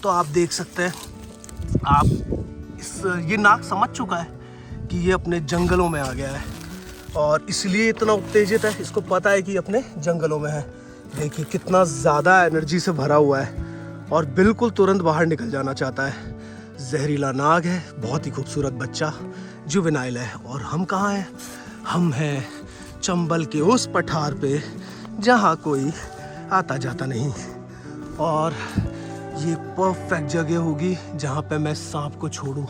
तो आप देख सकते हैं, ये नाग समझ चुका है कि ये अपने जंगलों में आ गया है और इसलिए इतना उत्तेजित है। इसको पता है कि अपने जंगलों में है। देखिए कितना ज़्यादा एनर्जी से भरा हुआ है और बिल्कुल तुरंत बाहर निकल जाना चाहता है। जहरीला नाग है, बहुत ही खूबसूरत बच्चा, जुवेनाइल है। और हम कहाँ हैं? हम हैं चंबल के उस पठार पे जहाँ कोई आता जाता नहीं। और ये परफेक्ट जगह होगी जहाँ पे मैं सांप को छोड़ूं।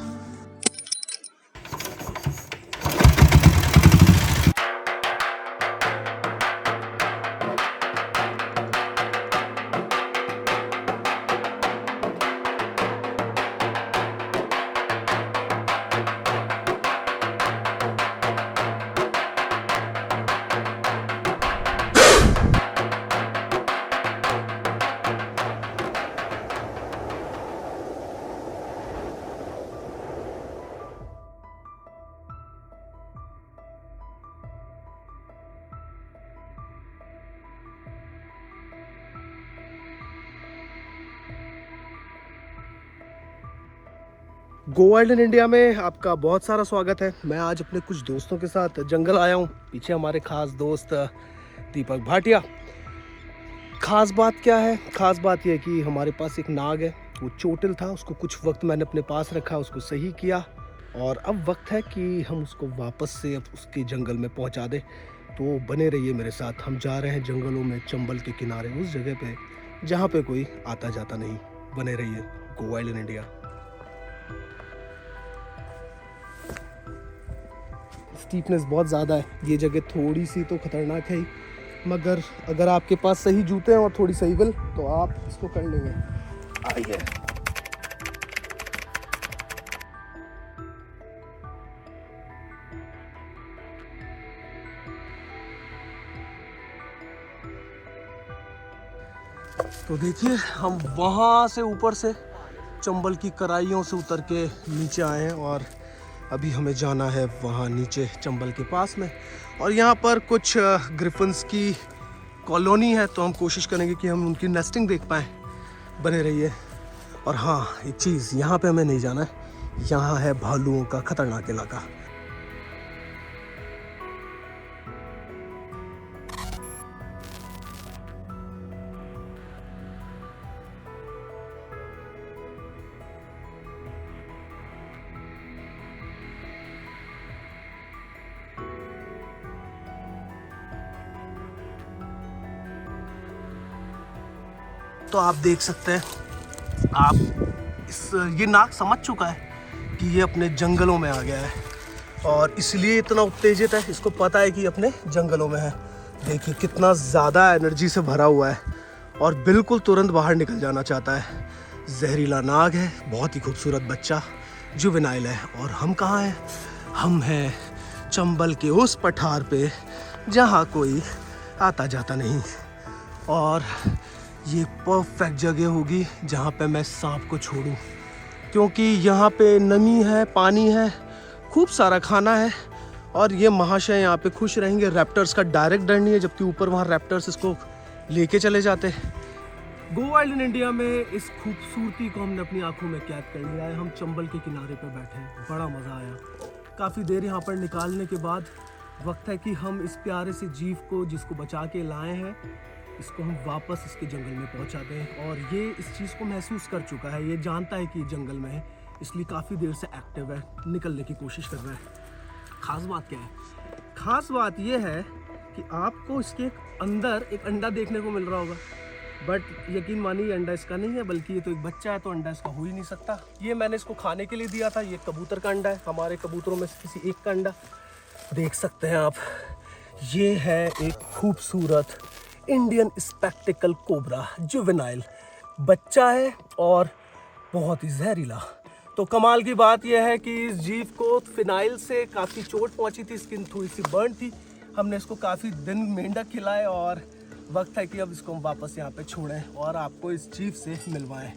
गो वाइल्ड इन इंडिया में आपका बहुत सारा स्वागत है। मैं आज अपने कुछ दोस्तों के साथ जंगल आया हूँ। पीछे हमारे खास दोस्त दीपक भाटिया। खास बात क्या है? खास बात यह है कि हमारे पास एक नाग है, वो चोटिल था, उसको कुछ वक्त मैंने अपने पास रखा, उसको सही किया और अब वक्त है कि हम उसको वापस से अब उसके जंगल में पहुँचा दें। तो बने रहिए मेरे साथ। हम जा रहे हैं जंगलों में, चंबल के किनारे, उस जगह पे जहाँ पे कोई आता जाता नहीं। बने रहिए गो वाइल्ड इन इंडिया। स्टीपनेस बहुत ज़्यादा है, ये जगह थोड़ी सी तो खतरनाक है ही, मगर अगर आपके पास सही जूते हैं और थोड़ी सही विल तो आप इसको कर लेंगे। आइए। तो देखिए हम वहाँ से ऊपर से चंबल की कराइयों से उतर के नीचे आए हैं और अभी हमें जाना है वहाँ नीचे चंबल के पास में। और यहाँ पर कुछ ग्रिफिन्स की कॉलोनी है, तो हम कोशिश करेंगे कि हम उनकी नेस्टिंग देख पाएँ। बने रहिए। और हाँ, एक चीज़, यहाँ पे हमें नहीं जाना है, यहाँ है भालुओं का खतरनाक इलाका। तो आप देख सकते हैं, ये नाग समझ चुका है कि ये अपने जंगलों में आ गया है और इसलिए इतना उत्तेजित है। इसको पता है कि अपने जंगलों में है। देखिए कितना ज़्यादा एनर्जी से भरा हुआ है और बिल्कुल तुरंत बाहर निकल जाना चाहता है। जहरीला नाग है, बहुत ही खूबसूरत बच्चा, जुवेनाइल है। और हम कहाँ हैं? हम हैं चंबल के उस पठार पे जहाँ कोई आता जाता नहीं। और ये परफेक्ट जगह होगी जहाँ पे मैं सांप को छोड़ूं, क्योंकि यहाँ पे नमी है, पानी है, खूब सारा खाना है और ये महाशय यहाँ पे खुश रहेंगे। रैप्टर्स का डायरेक्ट डर नहीं है, जबकि ऊपर वहाँ रैप्टर्स इसको लेके चले जाते। गो वाइल्ड इन इंडिया में इस खूबसूरती को हमने अपनी आंखों में कैद कर लिया है। हम चंबल के किनारे पे बैठे हैं, बड़ा मज़ा आया। काफ़ी देर यहाँ पर निकालने के बाद वक्त है कि हम इस प्यारे से जीव को, जिसको बचा के लाए हैं, इसको हम वापस इसके जंगल में पहुंचा दें। और ये इस चीज़ को महसूस कर चुका है, ये जानता है कि जंगल में है, इसलिए काफ़ी देर से एक्टिव है, निकलने की कोशिश कर रहा है। ख़ास बात क्या है? ख़ास बात ये है कि आपको इसके अंदर एक अंडा देखने को मिल रहा होगा, बट यकीन मानिए अंडा इसका नहीं है, बल्कि ये तो एक बच्चा है, तो अंडा इसका हो ही नहीं सकता। ये मैंने इसको खाने के लिए दिया था। ये कबूतर का अंडा है, हमारे कबूतरों में से किसी एक का अंडा। देख सकते हैं आप, ये है एक खूबसूरत इंडियन स्पेक्टिकल कोबरा, जुवेनाइल बच्चा है और बहुत ही जहरीला। तो कमाल की बात यह है कि इस जीव को फिनाइल से काफ़ी चोट पहुंची थी, स्किन थोड़ी सी बर्न थी। हमने इसको काफ़ी दिन मेंढक खिलाए और वक्त है कि अब इसको हम वापस यहाँ पे छोड़ें और आपको इस जीव से मिलवाएं।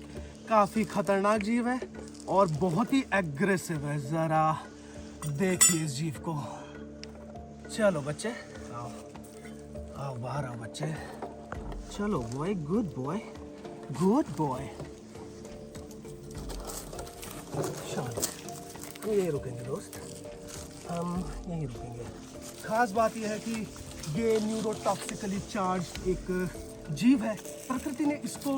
काफ़ी खतरनाक जीव है और बहुत ही एग्रेसिव है। ज़रा देखिए इस जीव को। चलो बच्चे आओ, आओ बाहर आओ बच्चे। चलो boy, good boy, good boy. यहीं रुकेंगे दोस्त, हम यहीं रुकेंगे। खास बात यह है कि ये न्यूरोटॉक्सिकली चार्ज एक जीव है। प्रकृति ने इसको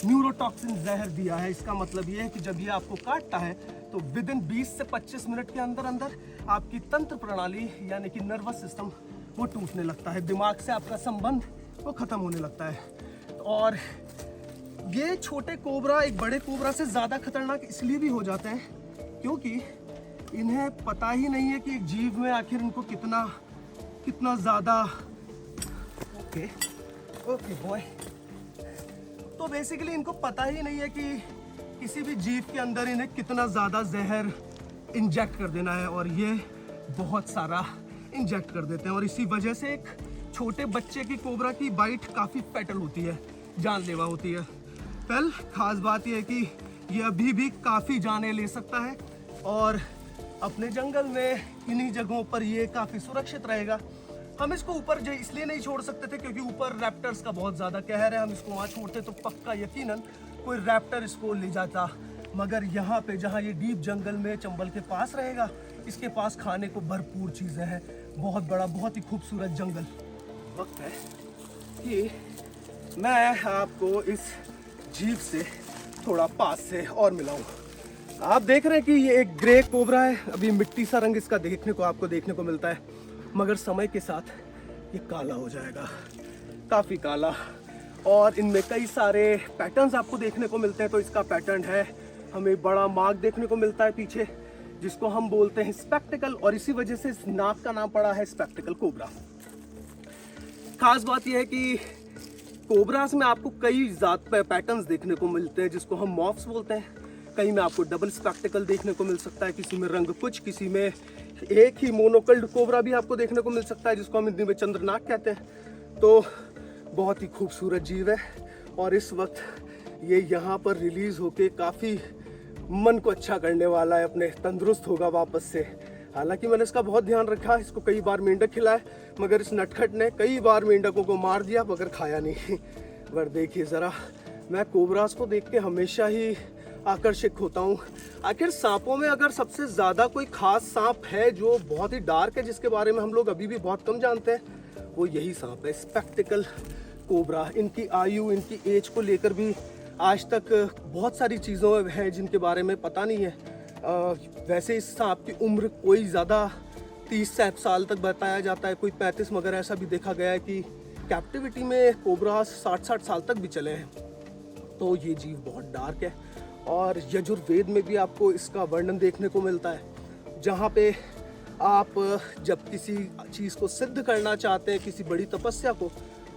न्यूरोटॉक्सिन जहर दिया है। इसका मतलब ये है कि जब ये आपको काटता है तो विद इन 20 से 25 मिनट के अंदर अंदर आपकी तंत्र प्रणाली यानी कि नर्वस सिस्टम वो टूटने लगता है, दिमाग से आपका संबंध वो ख़त्म होने लगता है। और ये छोटे कोबरा एक बड़े कोबरा से ज़्यादा खतरनाक इसलिए भी हो जाते हैं क्योंकि इन्हें पता ही नहीं है कि एक जीव में आखिर इनको कितना ज़्यादा ओके बॉय। तो बेसिकली इनको पता ही नहीं है कि किसी भी जीव के अंदर इन्हें कितना ज़्यादा जहर इंजेक्ट कर देना है, और ये बहुत सारा इंजेक्ट कर देते हैं। और इसी वजह से एक छोटे बच्चे की कोबरा की बाइट काफ़ी फैटल होती है, जानलेवा होती है। वेल, खास बात यह है कि ये अभी भी काफ़ी जाने ले सकता है और अपने जंगल में इन्हीं जगहों पर ये काफ़ी सुरक्षित रहेगा। हम इसको ऊपर इसलिए नहीं छोड़ सकते थे क्योंकि ऊपर रैप्टर्स का बहुत ज़्यादा कहर है। हम इसको वहाँ छोड़ते तो पक्का यकीनन कोई रैप्टर इसको ले जाता, मगर यहाँ पे जहाँ ये डीप जंगल में चंबल के पास रहेगा, इसके पास खाने को भरपूर चीज़ें हैं। बहुत बड़ा, बहुत ही खूबसूरत जंगल। वक्त है कि मैं आपको इस जीव से थोड़ा पास से और मिलाऊं। आप देख रहे हैं कि ये एक ग्रे कोबरा है। अभी मिट्टी सा रंग इसका आपको देखने को मिलता है, मगर समय के साथ ये काला हो जाएगा, काफ़ी काला। और इनमें कई सारे पैटर्न्स आपको देखने को मिलते हैं। तो इसका पैटर्न है, हमें बड़ा मार्क देखने को मिलता है पीछे, जिसको हम बोलते हैं स्पेक्टिकल, और इसी वजह से इस नाक का नाम पड़ा है स्पेक्टिकल कोबरा। खास बात यह है कि कोबरास में आपको कई जात पैटर्न्स देखने को मिलते हैं, जिसको हम मॉफ्स बोलते हैं। कई में आपको डबल स्पेक्टिकल देखने को मिल सकता है, किसी में रंग कुछ, किसी में एक ही मोनोकल्ड कोबरा भी आपको देखने को मिल सकता है, जिसको हम हिंदी में चंद्रनाक कहते हैं। तो बहुत ही खूबसूरत जीव है और इस वक्त ये यहाँ पर रिलीज होके काफ़ी मन को अच्छा करने वाला है, अपने तंदुरुस्त होगा वापस से। हालांकि मैंने इसका बहुत ध्यान रखा, इसको कई बार मेंढक खिलाए, मगर इस नटखट ने कई बार मेंढकों को मार दिया मगर खाया नहीं। पर देखिए ज़रा, मैं कोबरास को देख के हमेशा ही आकर्षित होता हूँ। आखिर सांपों में अगर सबसे ज़्यादा कोई खास सांप है जो बहुत ही डार्क है, जिसके बारे में हम लोग अभी भी बहुत कम जानते हैं, वो यही सांप है, स्पेक्टिकल कोबरा। इनकी आयु, इनकी एज को लेकर भी आज तक बहुत सारी चीज़ों है जिनके बारे में पता नहीं है। वैसे इस सांप की उम्र कोई ज़्यादा 30 साल तक बताया जाता है, कोई 35, मगर ऐसा भी देखा गया है कि कैप्टिविटी में कोबरा 60 साल तक भी चले हैं। तो ये जीव बहुत डार्क है। और यजुर्वेद में भी आपको इसका वर्णन देखने को मिलता है, जहाँ पे आप जब किसी चीज़ को सिद्ध करना चाहते हैं, किसी बड़ी तपस्या को,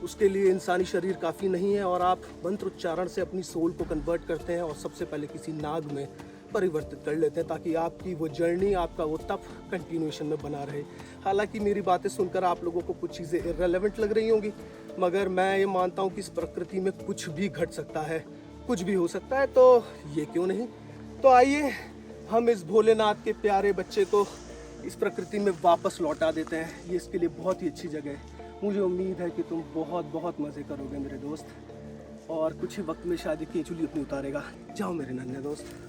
उसके लिए इंसानी शरीर काफ़ी नहीं है और आप मंत्र उच्चारण से अपनी सोल को कन्वर्ट करते हैं और सबसे पहले किसी नाग में परिवर्तित कर लेते हैं, ताकि आपकी वो जर्नी, आपका वो तप कंटिन्यूएशन में बना रहे। हालांकि मेरी बातें सुनकर आप लोगों को कुछ चीज़ें इररिलेवेंट लग रही होंगी, मगर मैं ये मानता हूँ कि इस प्रकृति में कुछ भी घट सकता है, कुछ भी हो सकता है, तो ये क्यों नहीं। तो आइए हम इस भोलेनाथ के प्यारे बच्चे को इस प्रकृति में वापस लौटा देते हैं। ये इसके लिए बहुत ही अच्छी जगह है। मुझे उम्मीद है कि तुम बहुत बहुत मज़े करोगे मेरे दोस्त, और कुछ ही वक्त में शायद केचुली अपनी उतारेगा। जाओ मेरे नन्हे दोस्त।